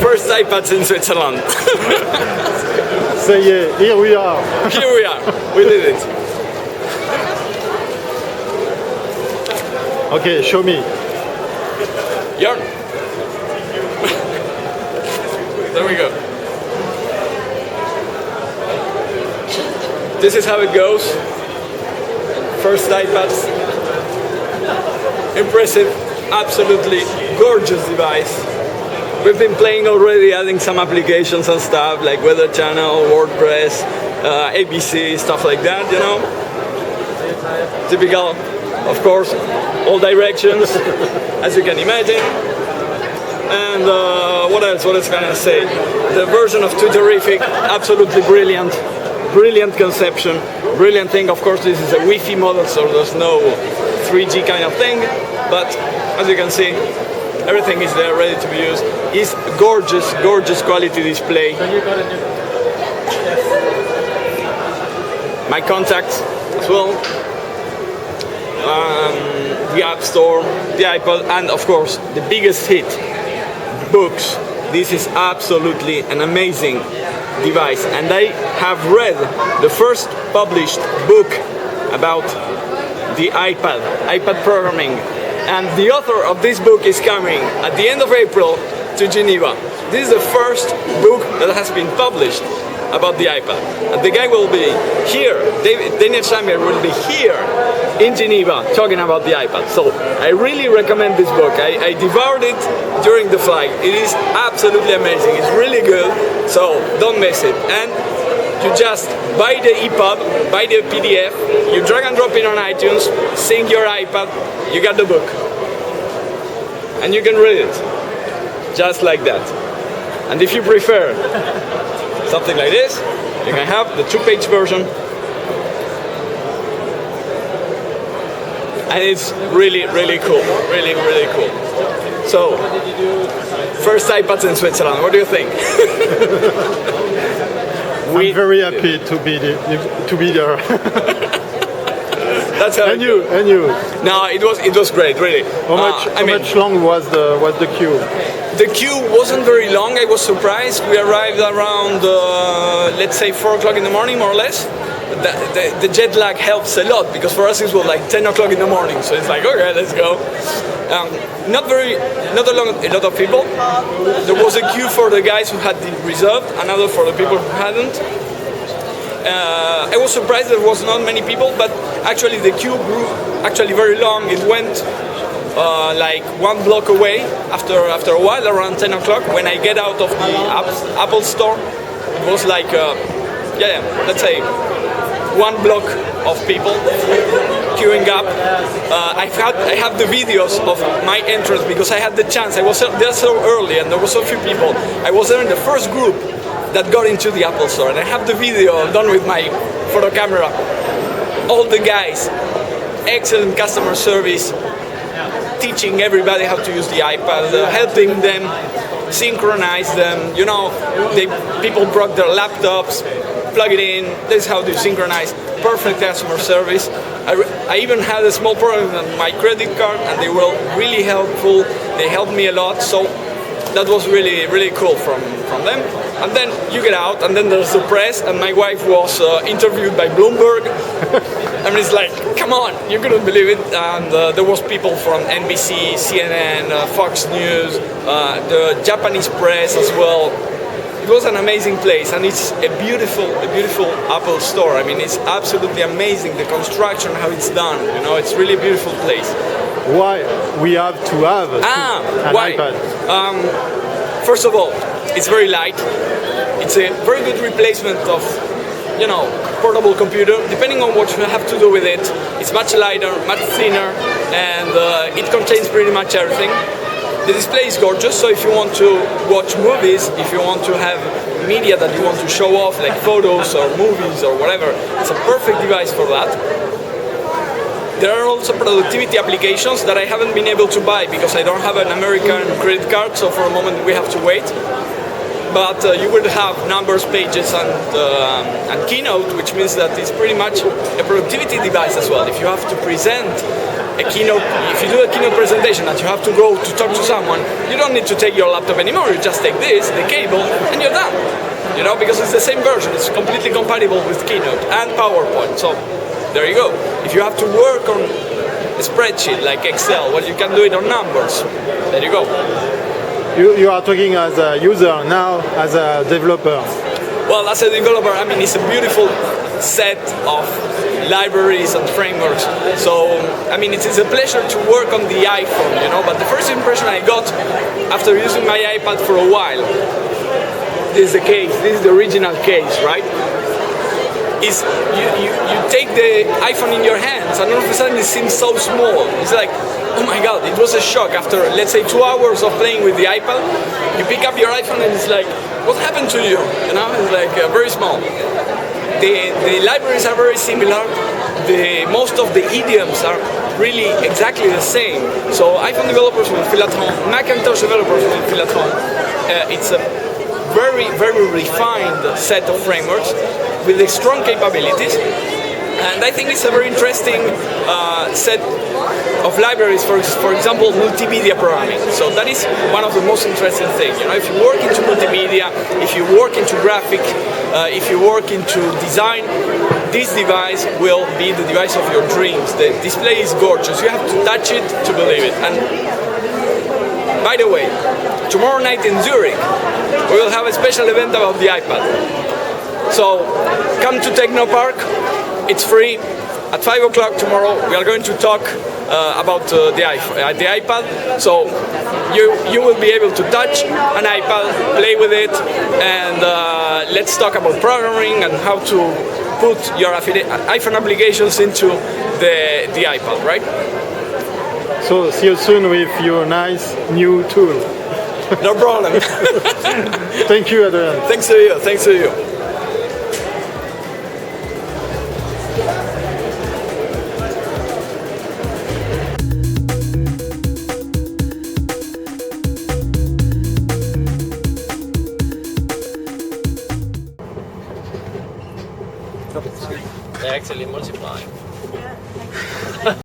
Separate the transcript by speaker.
Speaker 1: First iPads in Switzerland.
Speaker 2: So yeah, here we are.
Speaker 1: Here we are. We did it.
Speaker 2: Okay, show me.
Speaker 1: Yarn. There we go. This is how it goes. First iPads. Impressive, absolutely gorgeous device. We've been playing already, adding some applications and stuff like Weather Channel, WordPress, ABC, stuff like that, you know. Typical, of course, all directions, as you can imagine. And what else can I say? The version of Tutorific, absolutely brilliant. Brilliant conception, brilliant thing. Of course, this is a Wi-Fi model, so there's no 3G kind of thing. But as you can see, everything is there, ready to be used. It's gorgeous, gorgeous quality display. My contacts as well. The App Store, the iPod, and of course, the biggest hit, books. This is absolutely an amazing device, and I have read the first published book about the iPad programming, and the author of this book is coming at the end of April to Geneva. This is the first book that has been published about the iPad, and the guy will be here, Daniel Schreiber will be here in Geneva talking about the iPad. So I really recommend this book. I devoured it during the flight. It is absolutely amazing. It's really good, so don't miss it. And you just buy the EPUB, buy the PDF, you drag and drop it on iTunes, sync your iPad, you got the book. And you can read it, just like that. And if you prefer something like this, you can have the 2-page version. And it's really, really cool. Really, really cool. So, first iPads in Switzerland. What do you think?
Speaker 2: I'm very happy to be there.
Speaker 1: That's how.
Speaker 2: And you.
Speaker 1: No, it was great, really.
Speaker 2: How much long was the queue?
Speaker 1: The queue wasn't very long. I was surprised. We arrived around, let's say, 4 o'clock in the morning, more or less. The jet lag helps a lot, because for us it was like 10 o'clock in the morning. So it's like, okay, let's go. Not a lot of people. There was a queue for the guys who had reserved, another for the people who hadn't. I was surprised there was not many people, but actually the queue grew actually very long. It went like 1 block away after a while, around 10 o'clock. When I get out of the Apple store, it was like, let's say 1 block of people queuing up. I have the videos of my entrance, because I had the chance. I was there so early and there were so few people. I was there in the first group that got into the Apple store, and I have the video done with my photo camera. All the guys, excellent customer service, teaching everybody how to use the iPad, helping them, synchronize them. You know, people brought their laptops, plug it in, this is how to synchronize. Perfect customer service. I even had a small problem on my credit card, and they were really helpful. They helped me a lot, so that was really, really cool from them. And then you get out, and then there's the press, and my wife was interviewed by Bloomberg. I mean, it's like, come on, you couldn't believe it. And there was people from NBC, CNN, Fox News, the Japanese press as well. It was an amazing place, and it's a beautiful Apple store. I mean, it's absolutely amazing, the construction, how it's done. You know, it's really a beautiful place.
Speaker 2: Why we have to have an iPad?
Speaker 1: First of all, it's very light. It's a very good replacement of, you know, portable computer. Depending on what you have to do with it, it's much lighter, much thinner, and it contains pretty much everything. The display is gorgeous, so if you want to watch movies, if you want to have media that you want to show off, like photos or movies or whatever, it's a perfect device for that. There are also productivity applications that I haven't been able to buy because I don't have an American credit card, so for a moment we have to wait. But you will have numbers, pages, and Keynote, which means that it's pretty much a productivity device as well. If you have to present a keynote, if you do a keynote presentation that you have to go to talk to someone, you don't need to take your laptop anymore. You just take this, the cable, and you're done. You know, because it's the same version. It's completely compatible with Keynote and PowerPoint. So there you go. If you have to work on a spreadsheet like Excel, well, you can do it on numbers. There you go.
Speaker 2: You are talking as a user now, as a developer.
Speaker 1: Well, as a developer, I mean, it's a beautiful set of libraries and frameworks. So, I mean, it is a pleasure to work on the iPhone, you know, but the first impression I got after using my iPad for a while, this is the case, this is the original case, right? Is you take the iPhone in your hands and all of a sudden it seems so small. It's like, oh my God, it was a shock after, let's say, 2 hours of playing with the iPad. You pick up your iPhone and it's like, what happened to you? You know, it's like very small. The libraries are very similar. Most of the idioms are really exactly the same. So iPhone developers will feel at home. Macintosh developers will feel at home. It's a very, very refined set of frameworks with strong capabilities. And I think it's a very interesting set of libraries, for example, multimedia programming. So that is one of the most interesting things. You know, if you work into multimedia, if you work into graphic, if you work into design, this device will be the device of your dreams. The display is gorgeous. You have to touch it to believe it. And by the way, tomorrow night in Zurich, we will have a special event about the iPad. So come to Technopark. It's free. At 5 o'clock tomorrow, we are going to talk about the iPad. So you will be able to touch an iPad, play with it, and let's talk about programming and how to put your iPhone applications into the iPad, right?
Speaker 2: So see you soon with your nice new tool.
Speaker 1: No problem.
Speaker 2: Thank you, Adrian.
Speaker 1: Thanks to you. Thanks to you.
Speaker 3: They're actually multiplying.